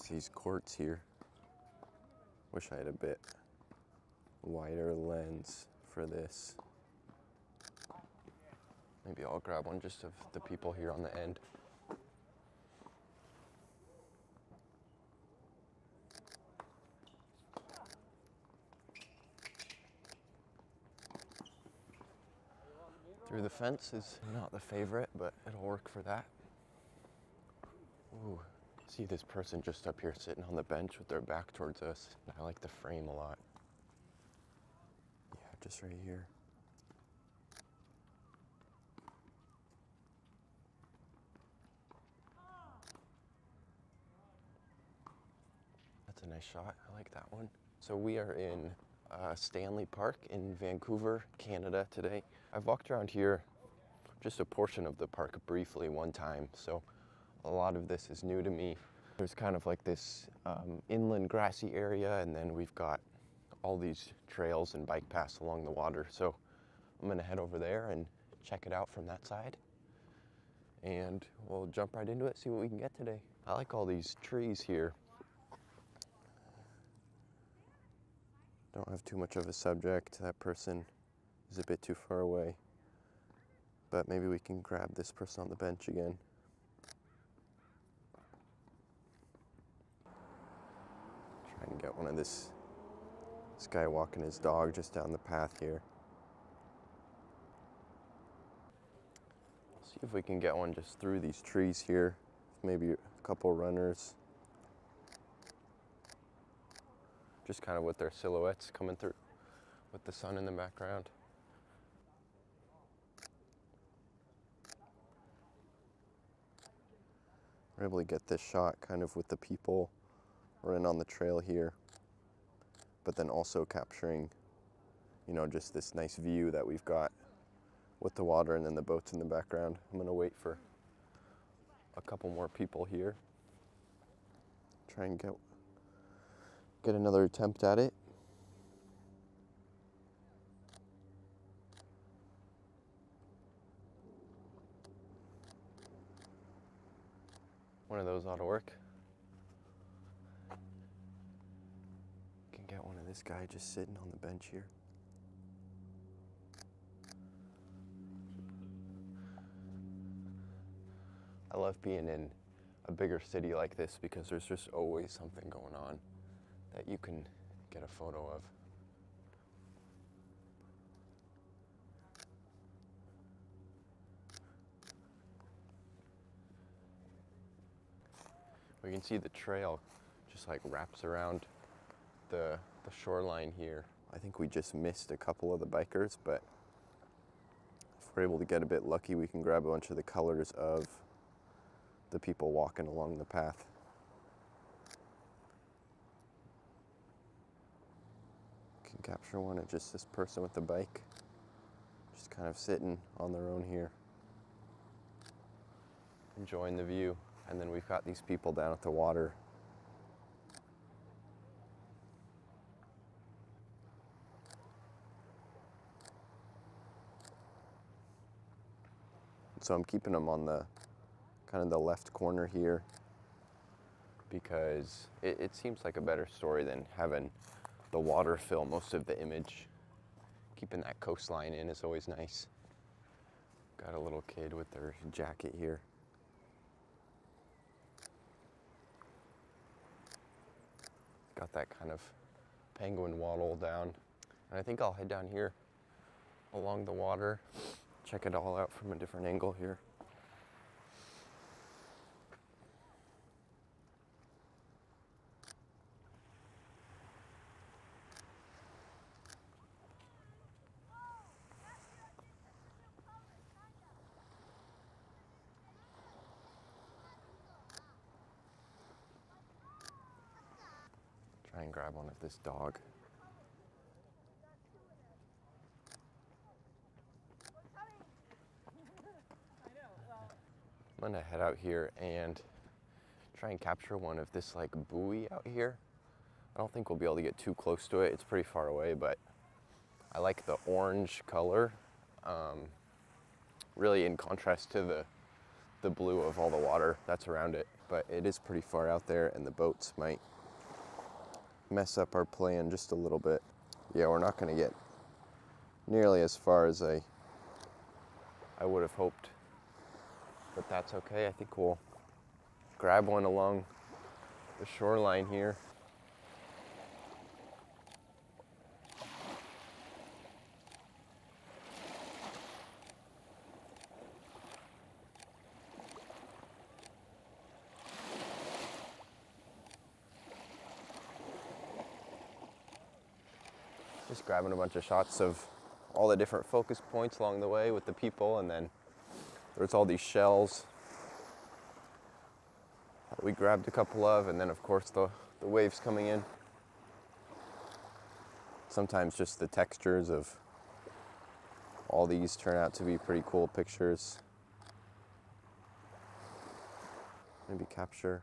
It's these courts here. Wish I had a bit wider lens for this. Maybe I'll grab one just of the people here on the end. Through the fence is not the favorite, but it'll work for that. Ooh, see this person just up here sitting on the bench with their back towards us. I like the frame a lot. Yeah, just right here. That's a nice shot. I like that one. So we are in Stanley Park in Vancouver, Canada today. I've walked around here just a portion of the park briefly one time, so a lot of this is new to me. There's kind of like this inland grassy area, and then we've got all these trails and bike paths along the water. So I'm gonna head over there and check it out from that side. And we'll jump right into it, see what we can get today. I like all these trees here. Don't have too much of a subject. That person is a bit too far away. But maybe we can grab this person on the bench again. Try and get one of this guy walking his dog just down the path here. See if we can get one just through these trees here. Maybe a couple runners. Just kind of with their silhouettes coming through with the sun in the background. We're able to get this shot kind of with the people running on the trail here, but then also capturing, you know, just this nice view that we've got with the water and then the boats in the background. I'm gonna wait for a couple more people here. Try and get another attempt at it. One of those ought to work. Can get one of this guy just sitting on the bench here. I love being in a bigger city like this because there's just always something going on that you can get a photo of. We can see the trail just like wraps around the shoreline here. I think we just missed a couple of the bikers, but if we're able to get a bit lucky, we can grab a bunch of the colors of the people walking along the path. Can capture one of just this person with the bike, just kind of sitting on their own here, enjoying the view. And then we've got these people down at the water. So I'm keeping them on the kind of the left corner here because it seems like a better story than having the water fill most of the image. Keeping that coastline in is always nice. Got a little kid with their jacket here. Got that kind of penguin waddle down. And I think I'll head down here along the water, check it all out from a different angle here. Try and grab one of this dog. I'm gonna head out here and try and capture one of this like buoy out here. I don't think we'll be able to get too close to it. It's pretty far away, but I like the orange color. Really in contrast to the blue of all the water that's around it. But it is pretty far out there, and the boats might mess up our plan just a little bit. Yeah, we're not going to get nearly as far as I would have hoped, but that's okay. I think we'll grab one along the shoreline here. Just grabbing a bunch of shots of all the different focus points along the way with the people, and then there's all these shells that we grabbed a couple of, and then of course the waves coming in. Sometimes just the textures of all these turn out to be pretty cool pictures. Maybe capture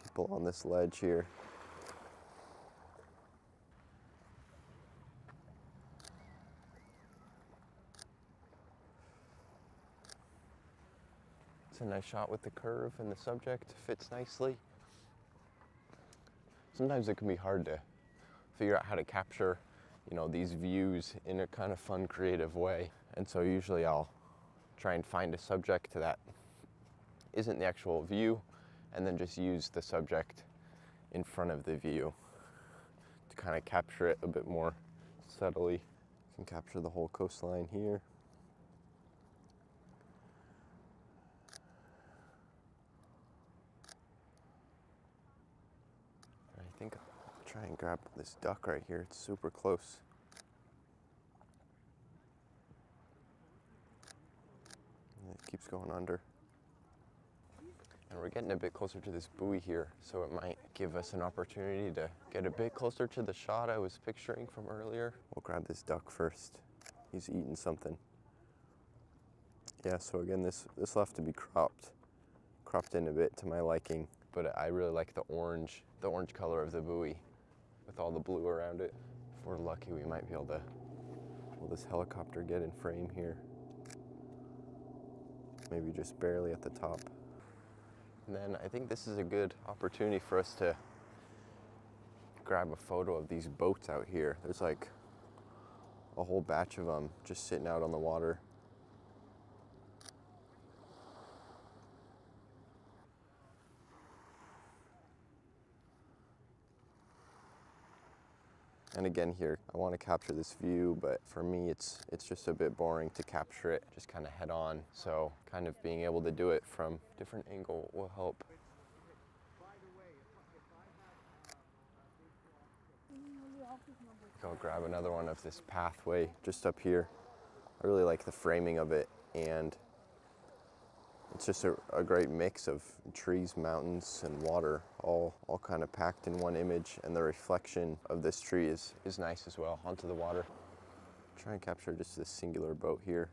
people on this ledge here. A nice shot with the curve, and the subject fits nicely. Sometimes it can be hard to figure out how to capture, you know, these views in a kind of fun, creative way. And so usually I'll try and find a subject that isn't the actual view, and then just use the subject in front of the view to kind of capture it a bit more subtly. You can capture the whole coastline here. I think I'll try and grab this duck right here. It's super close. And it keeps going under. And we're getting a bit closer to this buoy here, so it might give us an opportunity to get a bit closer to the shot I was picturing from earlier. We'll grab this duck first. He's eating something. Yeah, so again, this will have to be cropped in a bit to my liking. But I really like the orange color of the buoy with all the blue around it. If we're lucky, we might be able to, will this helicopter get in frame here? Maybe just barely at the top. And then I think this is a good opportunity for us to grab a photo of these boats out here. There's like a whole batch of them just sitting out on the water. And again here, I want to capture this view, but for me it's just a bit boring to capture it just kind of head on. So kind of being able to do it from different angle will help. I'll grab another one of this pathway just up here. I really like the framing of it, and it's just a great mix of trees, mountains, and water, all kind of packed in one image, and the reflection of this tree is nice as well onto the water. Try and capture just this singular boat here.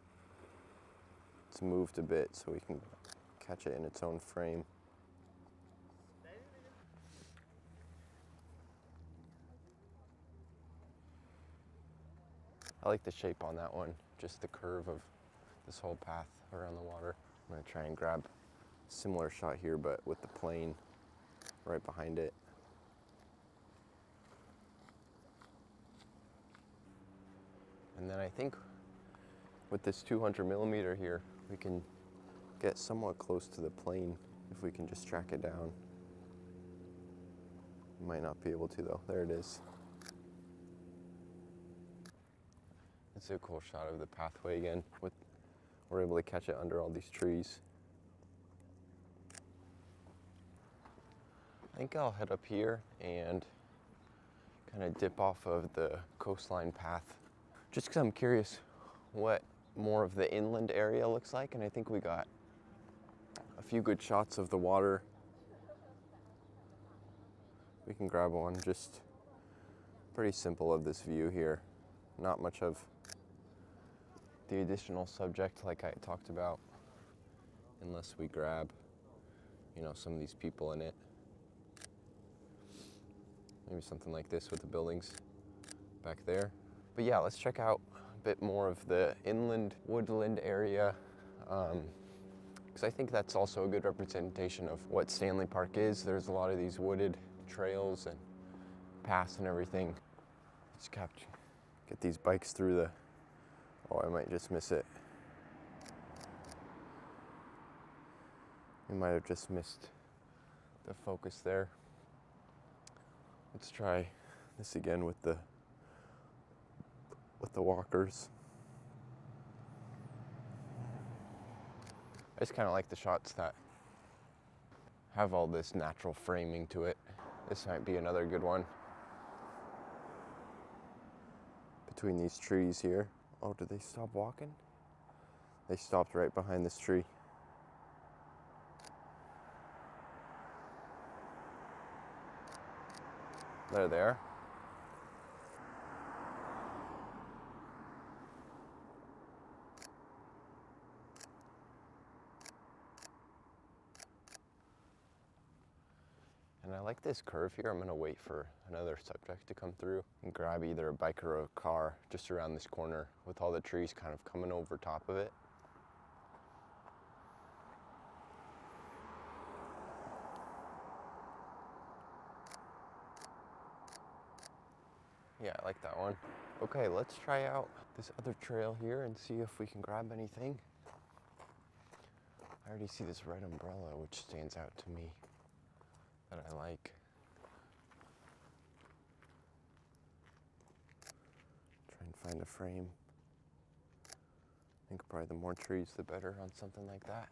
It's moved a bit so we can catch it in its own frame. I like the shape on that one, just the curve of this whole path around the water. I'm gonna try and grab a similar shot here, but with the plane right behind it. And then I think with this 200mm here, we can get somewhat close to the plane if we can just track it down. Might not be able to though. There it is. It's a cool shot of the pathway again. We're able to catch it under all these trees. I think I'll head up here and kind of dip off of the coastline path, just because I'm curious what more of the inland area looks like, and I think we got a few good shots of the water. We can grab one, just pretty simple of this view here. Not much of the additional subject like I talked about, unless we grab, you know, some of these people in it. Maybe something like this with the buildings back there. But yeah, let's check out a bit more of the inland woodland area. because I think that's also a good representation of what Stanley Park is. There's a lot of these wooded trails and paths and everything. Just get these bikes through the, oh, I might just miss it. You might have just missed the focus there. Let's try this again with the walkers. I just kind of like the shots that have all this natural framing to it. This might be another good one. Between these trees here. Oh, did they stop walking? They stopped right behind this tree. There they are. And I like this curve here. I'm gonna wait for another subject to come through and grab either a bike or a car just around this corner with all the trees kind of coming over top of it. Yeah, I like that one. Okay, let's try out this other trail here and see if we can grab anything. I already see this red umbrella, which stands out to me that I like. Try and find a frame. I think probably the more trees, the better on something like that.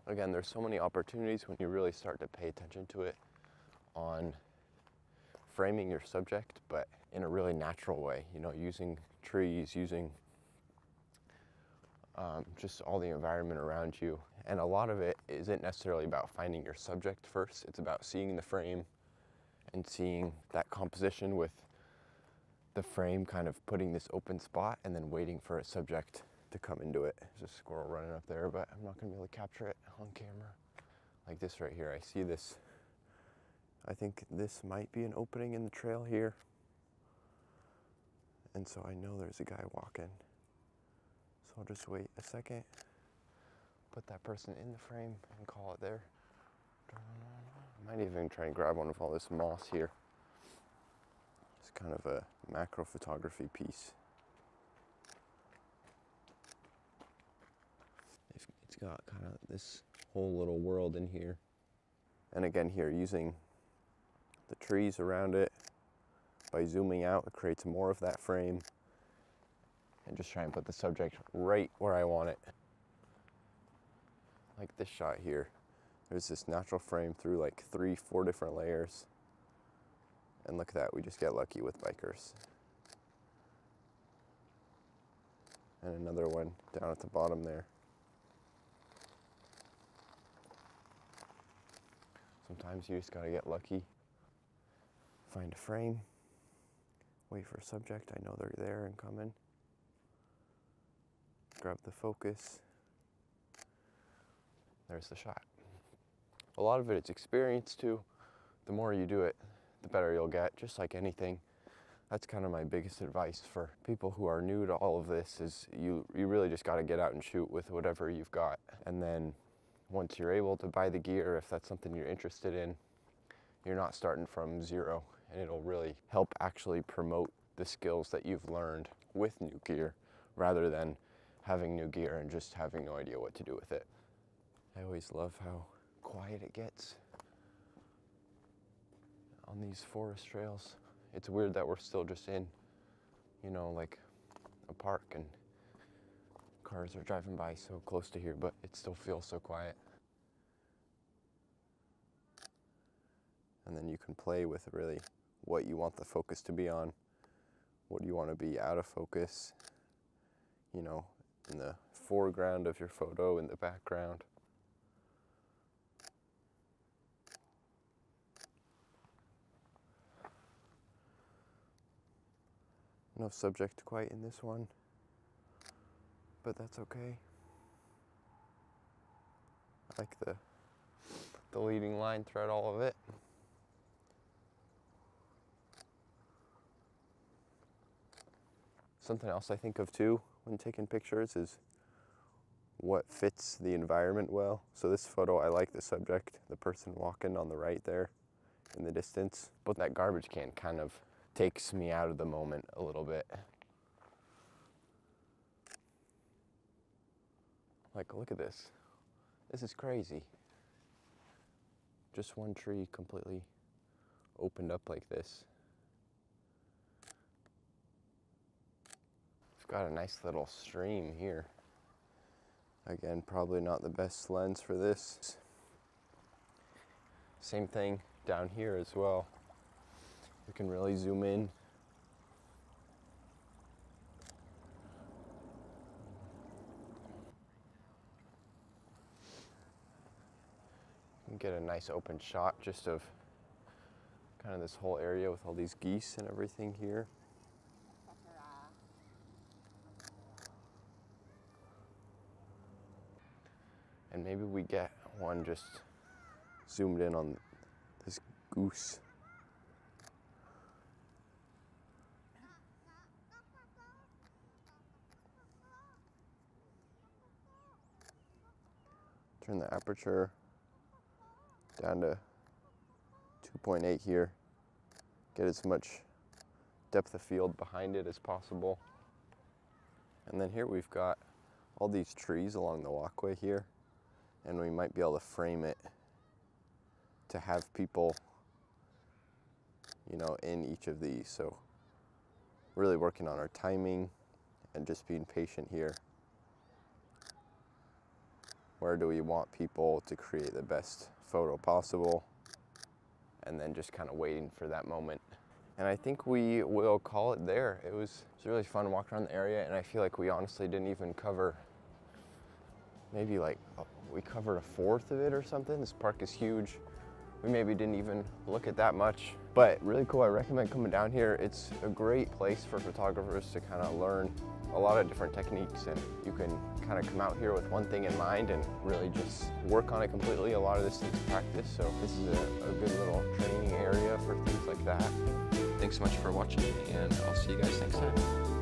Again, there's so many opportunities when you really start to pay attention to it on framing your subject, but in a really natural way, you know, using trees, using just all the environment around you. And a lot of it isn't necessarily about finding your subject first, it's about seeing the frame and seeing that composition with the frame kind of putting this open spot and then waiting for a subject to come into it. There's a squirrel running up there, but I'm not gonna be able to capture it on camera. Like this right here, I see this. I think this might be an opening in the trail here. And so I know there's a guy walking. So I'll just wait a second, put that person in the frame and call it there. I might even try and grab one of all this moss here. It's kind of a macro photography piece. It's got kind of this whole little world in here. And again here, using the trees around it, by zooming out, it creates more of that frame. And just try and put the subject right where I want it. Like this shot here. There's this natural frame through like 3-4 different layers. And look at that, we just get lucky with bikers. And another one down at the bottom there. Sometimes you just gotta get lucky. Find a frame, wait for a subject, I know they're there and coming. Grab the focus. There's the shot. A lot of it is experience too. The more you do it, the better you'll get, just like anything. That's kind of my biggest advice for people who are new to all of this is you really just got to get out and shoot with whatever you've got. And then once you're able to buy the gear, if that's something you're interested in, you're not starting from zero, and it'll really help actually promote the skills that you've learned with new gear rather than having new gear and just having no idea what to do with it. I always love how quiet it gets on these forest trails. It's weird that we're still just in, you know, like a park and cars are driving by so close to here, but it still feels so quiet. And then you can play with really what you want the focus to be on. What do you want to be out of focus? You know, in the foreground of your photo, in the background. No subject quite in this one, but that's okay. I like the leading line throughout all of it. Something else I think of too when taking pictures is what fits the environment well. So this photo, I like the subject, the person walking on the right there in the distance, but that garbage can kind of takes me out of the moment a little bit. Like, look at this. This is crazy. Just one tree completely opened up like this. It's got a nice little stream here. Again, probably not the best lens for this. Same thing down here as well. You can really zoom in. You can get a nice open shot just of kind of this whole area with all these geese and everything here. And maybe we get one just zoomed in on this goose. Turn the aperture down to 2.8 here. Get as much depth of field behind it as possible. And then here we've got all these trees along the walkway here, and we might be able to frame it to have people, you know, in each of these. So really working on our timing and just being patient here. Where do we want people to create the best photo possible? And then just kind of waiting for that moment. And I think we will call it there. It was really fun walking around the area, and I feel like we honestly didn't even cover, maybe like, we covered a fourth of it or something. This park is huge. We maybe didn't even look at that much, but really cool. I recommend coming down here. It's a great place for photographers to kind of learn a lot of different techniques, and you can kind of come out here with one thing in mind and really just work on it completely. A lot of this takes practice, so this is a good little training area for things like that. Thanks so much for watching, and I'll see you guys next time.